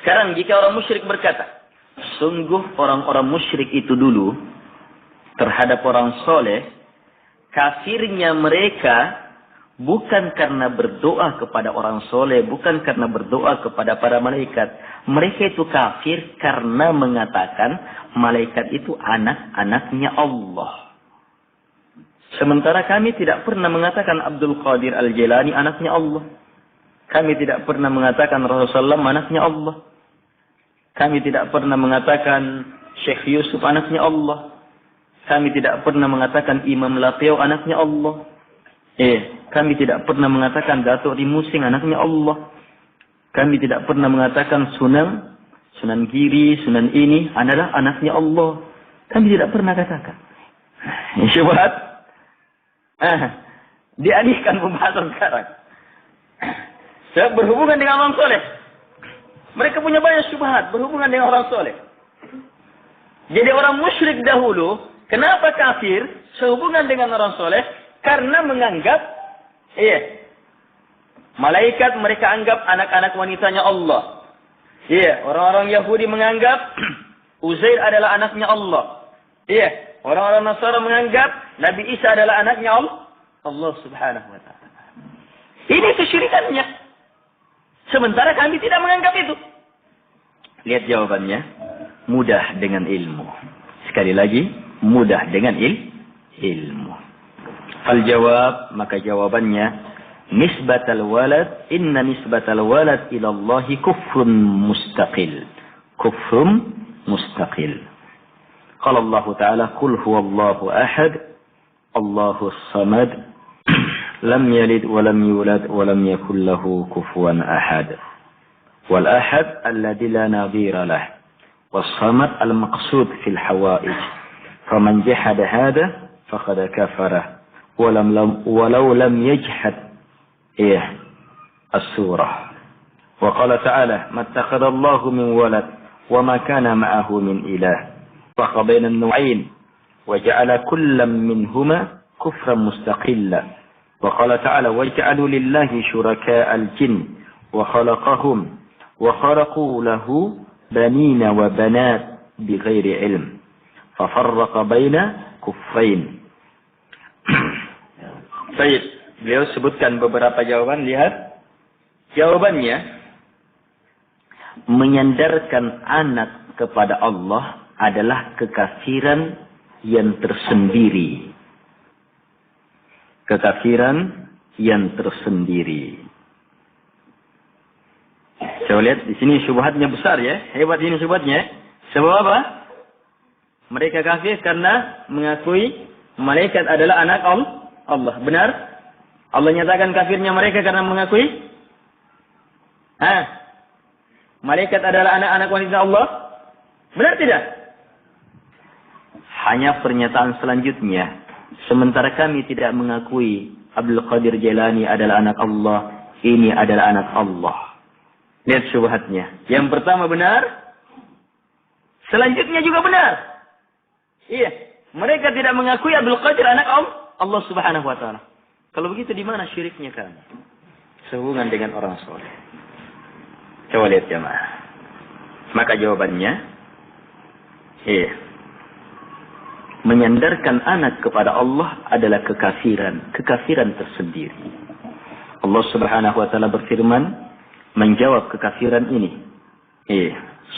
Sekarang jika orang musyrik berkata, sungguh orang-orang musyrik itu dulu terhadap orang soleh, kafirnya mereka bukan karena berdoa kepada orang soleh, bukan karena berdoa kepada para malaikat. Mereka itu kafir karena mengatakan malaikat itu anak-anaknya Allah. Sementara kami tidak pernah mengatakan Abdul Qadir Al-Jilani anaknya Allah. Kami tidak pernah mengatakan Rasulullah anaknya Allah. Kami tidak pernah mengatakan Syekh Yusuf anaknya Allah. Kami tidak pernah mengatakan Imam Laqiau anaknya Allah. Kami tidak pernah mengatakan Datuk Rimusing anaknya Allah. Kami tidak pernah mengatakan Sunan Giri, Sunan ini adalah anaknya Allah. Kami tidak pernah katakan. Syubhat. Dialihkan pembahasan sekarang. Sebab berhubungan dengan orang soleh. Mereka punya banyak syubhat berhubungan dengan orang soleh. Jadi orang musyrik dahulu, kenapa kafir sehubungan dengan orang soleh? Karena menganggap, malaikat mereka anggap anak-anak wanitanya Allah. Orang-orang Yahudi menganggap Uzair adalah anaknya Allah. Orang-orang Nasara menganggap Nabi Isa adalah anaknya Allah subhanahu wa ta'ala. Ini kesyirikannya. Sementara kami tidak menganggap itu. Lihat jawabannya. Mudah dengan ilmu. Sekali lagi, mudah dengan ilmu. Fal jawab, maka jawabannya, nisbatal walad, inna nisbatal walad ila Allahi kufrun mustaqil. Kufrun mustaqil. Qala Allah Ta'ala, Qul huwallahu ahad, Allahus samad, lam yalid wa lam yulad wa lam yakul lahu kufuwan ahad. Wal ahad alladhi la nadhira lah. Was-samad al-maqsud fil hawaij. Faman jahada hadha faqad kafara. Walau lam yajhad as-surah. Wa qala ta'ala, mattakhadha Allahu min walad wa ma kana ma'ahu min ilah. Fa bayna an-nu'ayn wa ja'ala kullam minhuma kufran mustaqilla. Wa qala ta'ala, waj'alu lillahi syuraka'a al-jinn wa khalaqahum wa kharaqu lahu banina wa banat bighairi ilm. Fa farraqa baina kufrain. Baik, beliau sebutkan beberapa jawaban. Lihat jawabannya, menyandarkan anak kepada Allah adalah kekafiran yang tersendiri. Kekafiran yang tersendiri. Coba lihat di sini syubhatnya besar ya, hebat ini syubhatnya. Sebab apa? Mereka kafir karena mengakui malaikat adalah anak Allah. Benar? Allah nyatakan kafirnya mereka karena mengakui malaikat adalah anak-anak wanita Allah. Benar tidak? Hanya pernyataan selanjutnya. Sementara kami tidak mengakui Abdul Qadir Jailani adalah anak Allah. Ini adalah anak Allah. Lihat syubhatnya. Yang pertama benar. Selanjutnya juga benar. Iya. Mereka tidak mengakui Abdul Qadir anak Allah subhanahu wa ta'ala. Kalau begitu di mana syiriknya kan? Sehubungan dengan orang soleh. Coba lihat jemaah. Maka jawabannya, menyandarkan anak kepada Allah adalah kekafiran. Kekafiran tersendiri. Allah subhanahu wa ta'ala berfirman, menjawab kekafiran ini.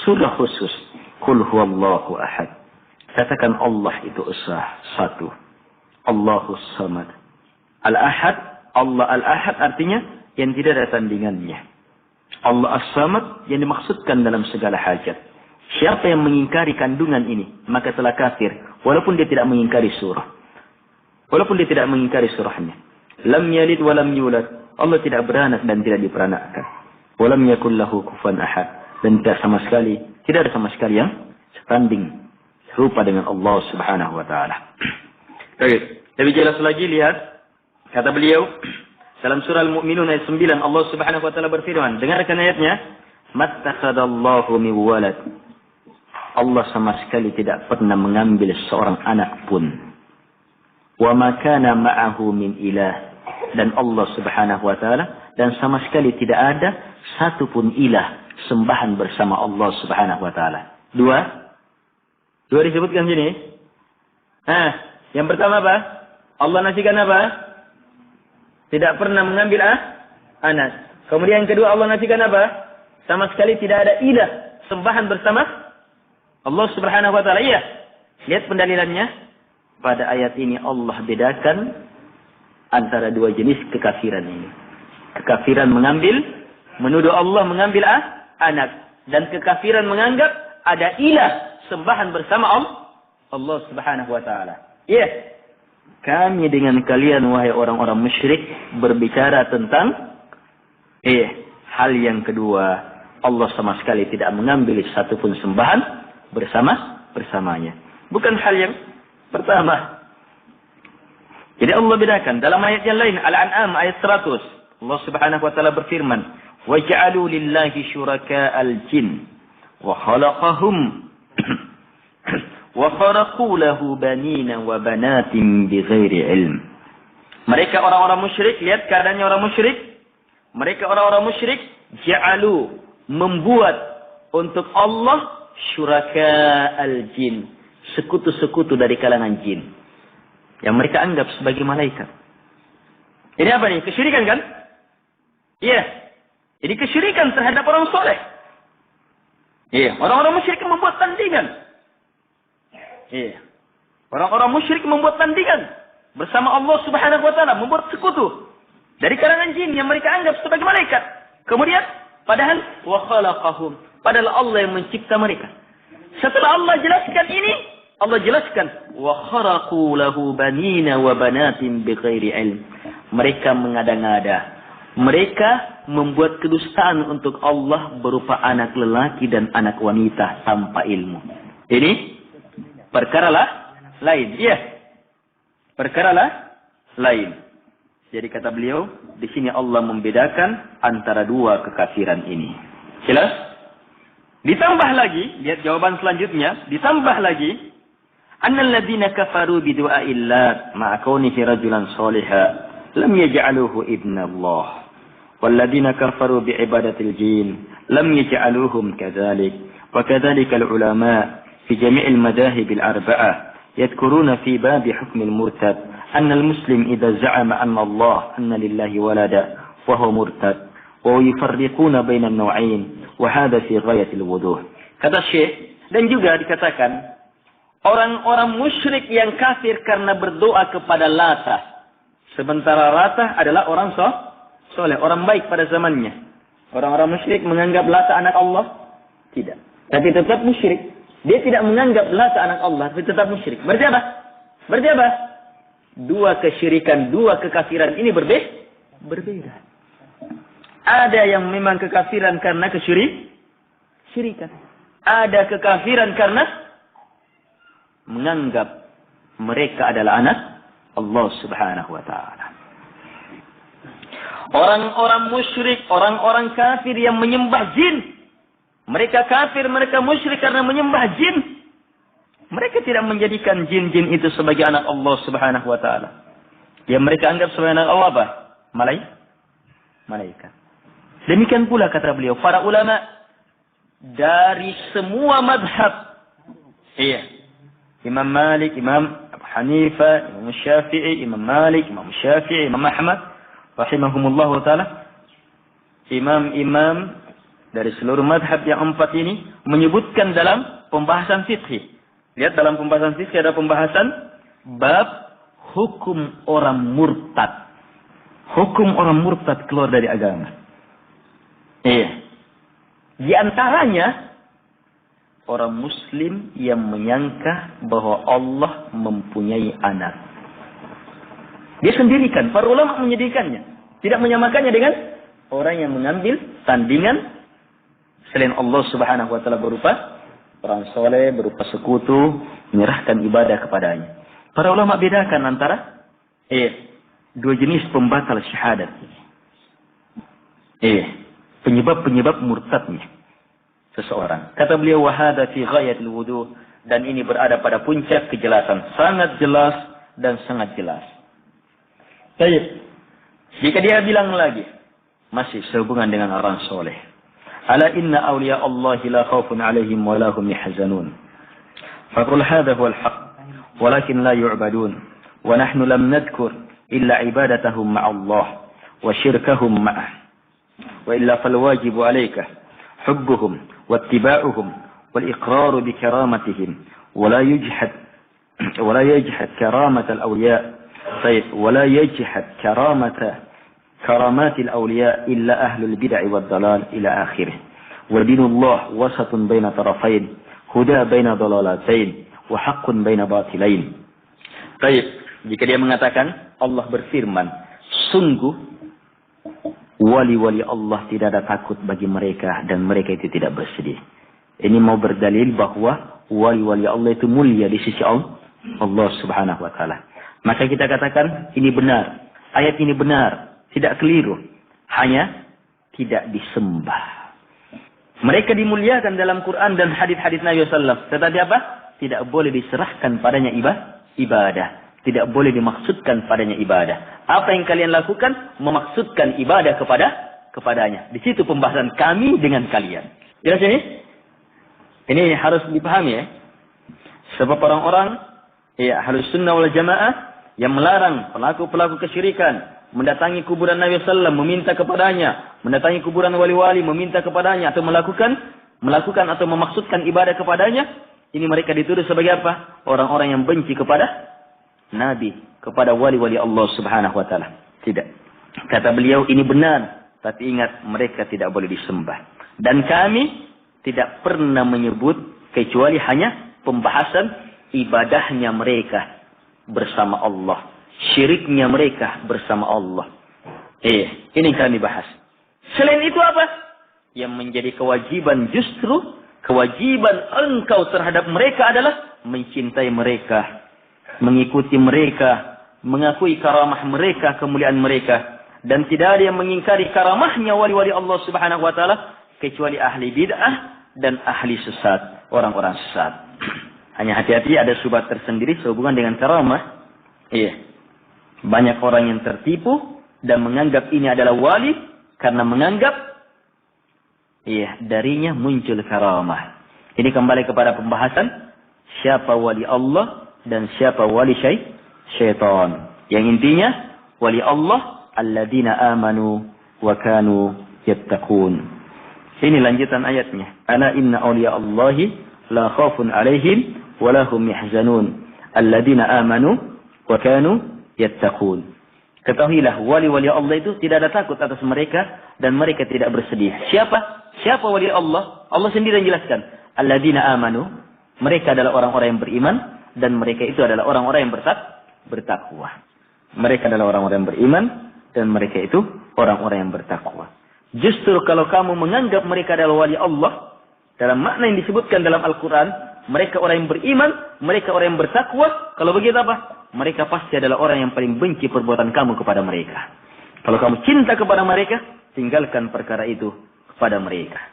Surah khusus. Qul huwallahu ahad. Katakan Allah itu esa, satu. Allahus samad. Al-ahad, Allah al-ahad artinya yang tidak ada tandingannya. Allah as-samad yang dimaksudkan dalam segala hajat. Siapa yang mengingkari kandungan ini, maka telah kafir. Walaupun dia tidak mengingkari surah. Walaupun dia tidak mengingkari surahnya. Lam yalid wa lam yulad. Allah tidak beranak dan tidak diperanakkan. Wa lam yakul lahu kufuwan ahad. Dan tidak ada sama sekali yang setanding serupa dengan Allah subhanahu wa ta'ala. Lebih jelas lagi, lihat. Kata beliau, dalam surah Al-Mu'minun ayat 9, Allah subhanahu wa ta'ala berfirman. Dengarkan ayatnya. Mattakhadallahu min walad. Allah sama sekali tidak pernah mengambil seorang anak pun. Wa ma kana ma'ahu min ilah. Dan Allah subhanahu wa ta'ala, dan sama sekali tidak ada satu pun ilah sembahan bersama Allah Subhanahu wa taala. Dua disebutkan sini. Yang pertama apa? Allah nafikan apa? Tidak pernah mengambil anak. Kemudian yang kedua Allah nafikan apa? Sama sekali tidak ada ilah sembahan bersama Allah Subhanahu wa taala. Iya. Lihat pendalilannya. Pada ayat ini Allah bedakan antara dua jenis kekafiran ini. Kekafiran menuduh Allah mengambil anak, dan kekafiran menganggap ada ilah sembahan bersama Allah Subhanahu wa taala. Iya. Kami dengan kalian wahai orang-orang musyrik berbicara tentang hal yang kedua. Allah sama sekali tidak mengambil satupun sembahan bersamanya. Bukan hal yang pertama. Jadi Allah bedakan dalam ayat yang lain, Al-An'am ayat 100. Allah Subhanahu wa taala berfirman, "Wa ja'alu lillahi syuraka'al jin wa khalaqahum wa kharaqu lahu banina wa banatin bighairi ilm." Mereka orang-orang musyrik, lihat keadaannya orang musyrik. Mereka orang-orang musyrik ja'alu, membuat untuk Allah syuraka'al jin, sekutu-sekutu dari kalangan jin yang mereka anggap sebagai malaikat. Ini apa nih? Kesyirikan kan? Iya. Jadi kesyirikan terhadap orang soleh. Iya. Orang-orang musyrik membuat tandingan. Iya. Orang-orang musyrik membuat tandingan bersama Allah Subhanahu wa taala, membuat sekutu dari kalangan jin yang mereka anggap sebagai malaikat. Kemudian padahal wa khalaqahum, padahal Allah yang mencipta mereka. Setelah Allah jelaskan ini, Allah jelaskan wa kharaqu lahu banina wa banatin bighairi ilm. Mereka mengada-ngada. Mereka membuat kedustaan untuk Allah berupa anak lelaki dan anak wanita tanpa ilmu. Ini perkara lain. Iya. Perkara lain. Jadi kata beliau, di sini Allah membedakan antara dua kekafiran ini. Jelas? Ditambah lagi, lihat jawaban selanjutnya, ditambah lagi, annal ladzina kafaru bi du'a'illat ma'a kaunihi rajulan shaliha lam yaj'aluhu ibna Allah. Wal ladzina kafaru bi ibadatil jin lam yaj'aluhum kadzalik. Wa kadzalika al ulama fi jami'il madahib al arba'ah yadhkuruna fi bab hukm al murtad أن المسلم إذا زعم أن الله أن لله ولدا فهو مرتد ويفرقون بين النوعين وهذا في غاية الوضوح. Kata Syekh, dan juga dikatakan orang-orang musyrik yang kafir karena berdoa kepada Lata, sementara Lata adalah orang soleh, orang baik pada zamannya. Orang-orang musyrik menganggap Lata anak Allah? Tidak. Tapi tetap musyrik. Dia tidak menganggap Lata anak Allah, tapi tetap musyrik. Berarti apa? Dua kesyirikan, dua kekafiran ini berbeda. Ada yang memang kekafiran karena kesyirikan. Ada kekafiran karena menganggap mereka adalah anak Allah Subhanahu wa taala. Orang-orang musyrik, orang-orang kafir yang menyembah jin. Mereka kafir, mereka musyrik karena menyembah jin. Mereka tidak menjadikan jin-jin itu sebagai anak Allah Subhanahu wa taala. Yang mereka anggap sebagai anak Allah apa? Malaikat. Demikian pula kata beliau, para ulama dari semua madhab. Iya. Imam Malik, Imam Abu Hanifah, Imam Syafi'i, Imam Malik, Imam Syafi'i, Imam Ahmad rahimahumullah taala. Imam-imam dari seluruh madhab yang empat ini menyebutkan dalam pembahasan fikih. Lihat dalam pembahasan fikih ada pembahasan bab hukum orang murtad. Hukum orang murtad keluar dari agama. Iya. Di antaranya orang muslim yang menyangka bahwa Allah mempunyai anak. Dia sendirikan, para ulama menyedihkannya. Tidak menyamakannya dengan orang yang mengambil tandingan selain Allah Subhanahu wa taala berupa orang soleh, berupa sekutu, menyerahkan ibadah kepadanya. Para ulama bedakan antara dua jenis pembatal syahadat. Penyebab-penyebab murtadnya seseorang. Kata beliau, wahada fi ghayatil wuduh, dan ini berada pada puncak kejelasan, sangat jelas dan sangat jelas. Baik. Jika dia bilang lagi masih sehubungan dengan orang soleh, ألا إن أولياء الله لا خوف عليهم ولا هم يحزنون فقل هذا هو الحق ولكن لا يعبدون ونحن لم نذكر إلا عبادتهم مع الله وشركهم معه وإلا فالواجب عليك حبهم واتباعهم والإقرار بكرامتهم ولا يجحد كرامة الأولياء طيب ولا يجحد كرامات الأولياء إلا أهل البدع والضلال إلى آخره ودين الله وسط بين طرفين هدى بين ضلالتين وحق بين باطلين. طيب, jika dia mengatakan Allah berfirman, sungguh wali-wali Allah tidak ada takut bagi mereka dan mereka itu tidak bersedih. Ini mau berdalil bahwa wali-wali Allah itu mulia di sisi Allah Subhanahu wa taala. Maka kita katakan ini benar. Ayat ini benar, tidak keliru. Hanya tidak disembah. Mereka dimuliakan dalam Quran dan hadis-hadis Nabi sallallahu alaihi wasallam. Tetapi apa? Tidak boleh diserahkan padanya ibadah. Tidak boleh dimaksudkan padanya ibadah. Apa yang kalian lakukan memaksudkan ibadah kepadanya. Di situ pembahasan kami dengan kalian. Jelas ini? Ini harus dipahami ya. Sebab orang-orang Ahlus Sunnah wal Jamaah yang melarang pelaku-pelaku kesyirikan mendatangi kuburan Nabi sallallahu meminta kepadanya, mendatangi kuburan wali-wali meminta kepadanya atau melakukan atau memaksudkan ibadah kepadanya, ini mereka dituduh sebagai apa? Orang-orang yang benci kepada Nabi, kepada wali-wali Allah Subhanahu wa taala. Tidak. Kata beliau ini benar, tapi ingat mereka tidak boleh disembah. Dan kami tidak pernah menyebut kecuali hanya pembahasan ibadahnya mereka bersama Allah, syiriknya mereka bersama Allah. Ini kami bahas. Selain itu apa? Yang menjadi kewajiban justru kewajiban engkau terhadap mereka adalah mencintai mereka, mengikuti mereka, mengakui karamah mereka, kemuliaan mereka, dan tidak ada yang mengingkari karamahnya wali-wali Allah Subhanahu wa taala kecuali ahli bid'ah dan ahli sesat, orang-orang sesat. Hanya hati-hati ada subhat tersendiri sehubungan dengan karamah. Banyak orang yang tertipu dan menganggap ini adalah wali karena menganggap darinya muncul karamah. Ini kembali kepada pembahasan siapa wali Allah dan siapa wali syaitan. Yang intinya wali Allah alladzina amanu wa kanu yattaqun. Ini lanjutan ayatnya. Ana inna awliya Allahi la khawfun alaihim wa lahum yahzanun. Alladzina amanu wa kanu yattaqun. Ketahuilah wali-wali Allah itu tidak ada takut atas mereka dan mereka tidak bersedih. Siapa wali Allah? Allah sendiri yang jelaskan. Alladzina amanu. Mereka adalah orang-orang yang beriman dan mereka itu adalah orang-orang yang bertakwa. Mereka adalah orang-orang yang beriman dan mereka itu orang-orang yang bertakwa. Justru kalau kamu menganggap mereka adalah wali Allah, dalam makna yang disebutkan dalam Al-Quran, mereka orang yang beriman, mereka orang yang bertakwa, kalau begitu apa? Mereka pasti adalah orang yang paling benci perbuatan kamu kepada mereka. Kalau kamu cinta kepada mereka, tinggalkan perkara itu kepada mereka.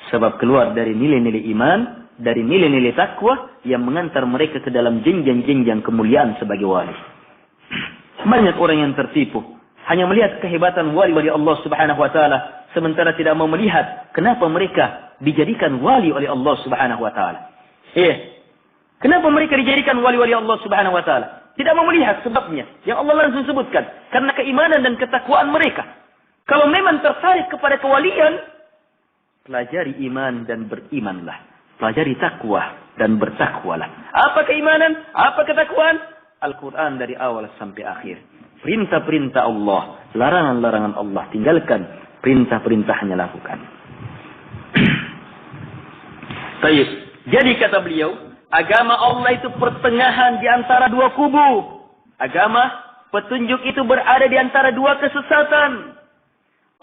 Sebab keluar dari nilai-nilai iman, dari nilai-nilai takwa yang mengantar mereka ke dalam jenjang-jenjang kemuliaan sebagai wali. Banyak orang yang tertipu. Hanya melihat kehebatan wali-wali Allah Subhanahu wa taala sementara tidak mau melihat kenapa mereka dijadikan wali oleh Allah Subhanahu wa taala. Kenapa mereka dijadikan wali-wali Allah Subhanahu wa taala? Tidak mau melihat sebabnya yang Allah langsung sebutkan, karena keimanan dan ketakwaan mereka. Kalau memang tertarik kepada kewalian, pelajari iman dan berimanlah. Pelajari takwa dan bertakwalah. Apa keimanan? Apa ketakwaan? Al-Quran dari awal sampai akhir. Perintah-perintah Allah, larangan-larangan Allah tinggalkan, perintah-perintahnya lakukan. Baik. Jadi kata beliau, agama Allah itu pertengahan di antara dua kubu. Agama petunjuk itu berada di antara dua kesesatan.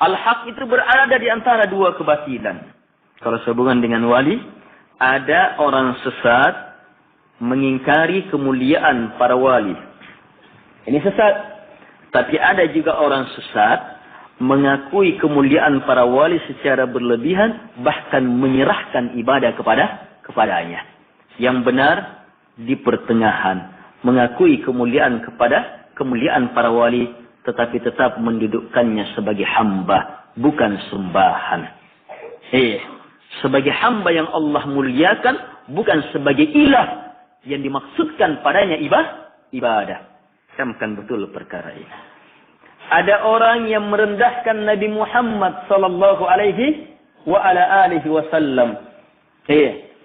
Al-haq itu berada di antara dua kebatilan. Kalau sehubungan dengan wali, ada orang sesat mengingkari kemuliaan para wali. Ini sesat. Tapi ada juga orang sesat mengakui kemuliaan para wali secara berlebihan, bahkan menyerahkan ibadah kepadanya. Yang benar di pertengahan, mengakui kemuliaan para wali, tetapi tetap mendudukkannya sebagai hamba, bukan sembahan. Sebagai hamba yang Allah muliakan, bukan sebagai ilah yang dimaksudkan padanya ibadah. Camkan betul perkara ini. Ada orang yang merendahkan Nabi Muhammad sallallahu alaihi wa ala alihi wasallam.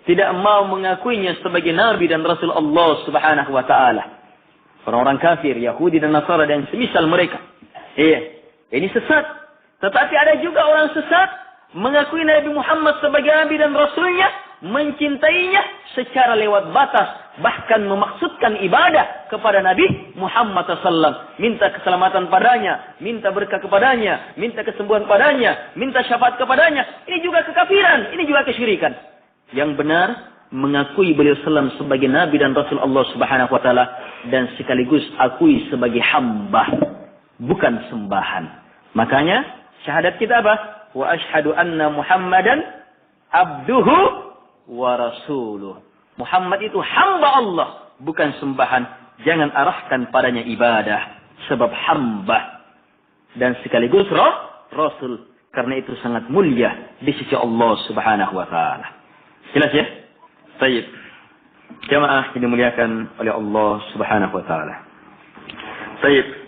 Tidak mau mengakuinya sebagai nabi dan rasul Allah Subhanahu wa taala. Orang-orang kafir, Yahudi dan Nasara dan semisal mereka. Ini sesat. Tetapi ada juga orang sesat mengakui Nabi Muhammad sebagai nabi dan rasulnya, mencintainya secara lewat batas, bahkan memaksudkan ibadah kepada Nabi Muhammad SAW, minta keselamatan padanya, minta berkah kepadanya, minta kesembuhan padanya, minta syafaat kepadanya. Ini juga kekafiran, ini juga kesyirikan. Yang benar mengakui beliau salam sebagai nabi dan rasul Allah Subhanahu wa taala, dan sekaligus akui sebagai hamba, bukan sembahan. Makanya syahadat kita apa? Wa asyhadu anna Muhammadan abduhu wa rasuluh. Muhammad itu hamba Allah, bukan sembahan. Jangan arahkan padanya ibadah, sebab hamba. Dan sekaligus rasul, karena itu sangat mulia di sisi Allah Subhanahu wa taala. Jelas ya? Baik. Jamaah yang dimuliakan oleh Allah Subhanahu wa taala. Baik.